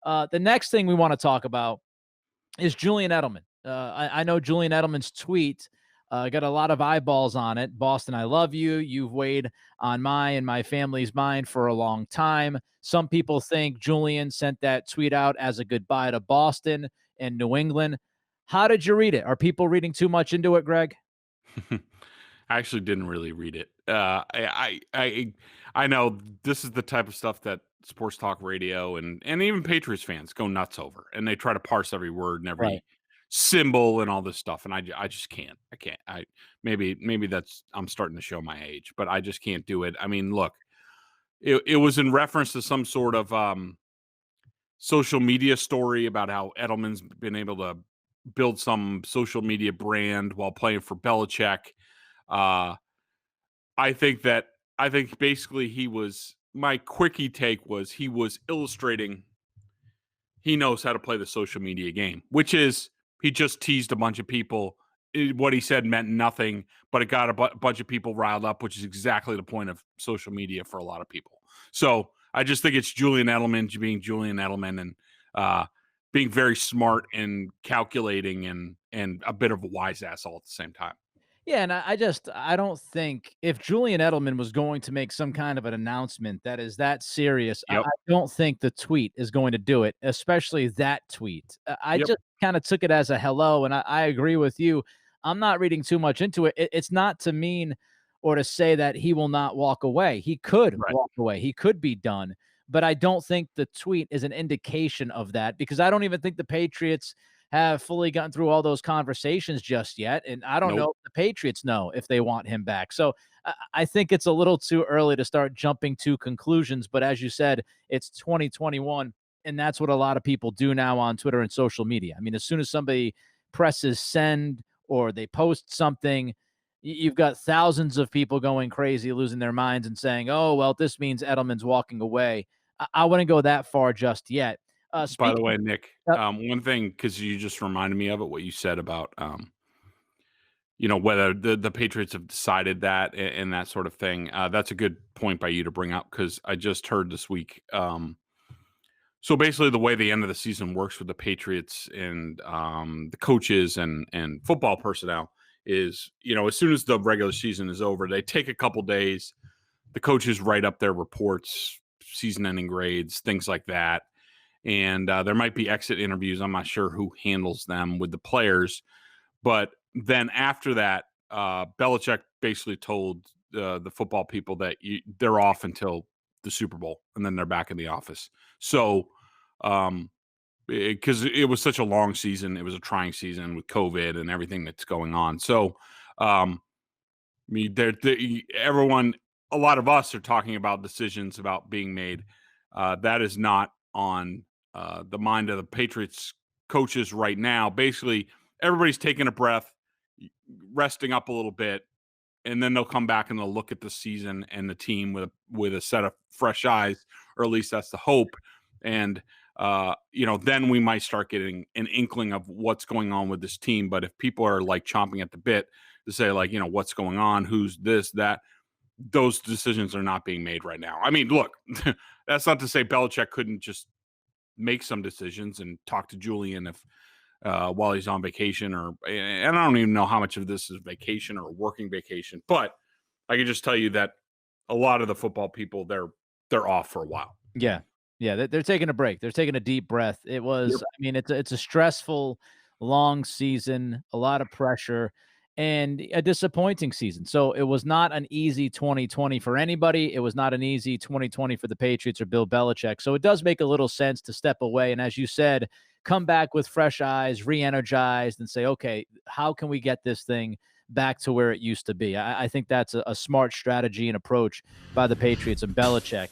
The next thing we want to talk about is Julian Edelman. I know Julian Edelman's tweet got a lot of eyeballs on it. Boston, I love you. You've weighed on my and my family's mind for a long time. Some people think Julian sent that tweet out as a goodbye to Boston and New England. How did you read it? Are people reading too much into it, Greg? I actually didn't really read it. I know this is the type of stuff that sports talk radio and even Patriots fans go nuts over, and they try to parse every word and Right. every symbol and all this stuff, and I just can't. I can't. Maybe that's I'm starting to show my age, but I just can't do it. I mean, look, it was in reference to some sort of social media story about how Edelman's been able to build some social media brand while playing for Belichick. Uh, I think basically he was my quickie take was he was illustrating he knows how to play the social media game, which is he just teased a bunch of people. What he said meant nothing, but it got a bunch of people riled up, which is exactly the point of social media for a lot of people. So I just think it's Julian Edelman being Julian Edelman and being very smart and calculating and a bit of a wise ass all at the same time. Yeah, and I don't think if Julian Edelman was going to make some kind of an announcement that is that serious, I Yep. don't think the tweet is going to do it, especially that tweet. I Yep. just kind of took it as a hello, and I agree with you. I'm not reading too much into it. It's not to mean or to say that he will not walk away. He could Right. walk away. He could be done, but I don't think the tweet is an indication of that because I don't even think the Patriots have fully gotten through all those conversations just yet. And I don't know Nope. if the Patriots know if they want him back. So I think it's a little too early to start jumping to conclusions. But as you said, it's 2021. And that's what a lot of people do now on Twitter and social media. I mean, as soon as somebody presses send or they post something, you've got thousands of people going crazy, losing their minds and saying, oh, well, this means Edelman's walking away. I wouldn't go that far just yet. By the Speaking, way, Nick, uh, one thing because you just reminded me of it, what you said about you know, whether the Patriots have decided that and that sort of thing. That's a good point by you to bring up because I just heard this week. So basically, the way the end of the season works with the Patriots and the coaches and football personnel is, you know, as soon as the regular season is over, they take a couple days. The coaches write up their reports, season-ending grades, things like that, and there might be exit interviews. I'm not sure who handles them with the players, but then after that, Belichick basically told the football people that they're off until the Super Bowl, and then they're back in the office. So, because it was such a long season, it was a trying season with COVID and everything that's going on. So, I mean, everyone, a lot of us are talking about decisions about being made. That is not on the mind of the Patriots coaches right now. Basically, everybody's taking a breath, resting up a little bit, and then they'll come back and they'll look at the season and the team with a set of fresh eyes, or at least that's the hope. And you know, then we might start getting an inkling of what's going on with this team. But if people are like chomping at the bit to say, like, you know, what's going on, who's this, that, those decisions are not being made right now. I mean, look, that's not to say Belichick couldn't just make some decisions and talk to Julian if while he's on vacation, or and I don't even know how much of this is vacation or working vacation, but I can just tell you that a lot of the football people they're off for a while. Yeah. Yeah, they're taking a break. They're taking a deep breath. It was Yep. I mean, it's a stressful, long season, a lot of pressure, and a disappointing season. So, it was not an easy 2020 for anybody. It was not an easy 2020 for the Patriots or Bill Belichick. So, it does make a little sense to step away and, as you said, come back with fresh eyes, re-energized, and say, "Okay, how can we get this thing back to where it used to be?" I think that's a smart strategy and approach by the Patriots and Belichick.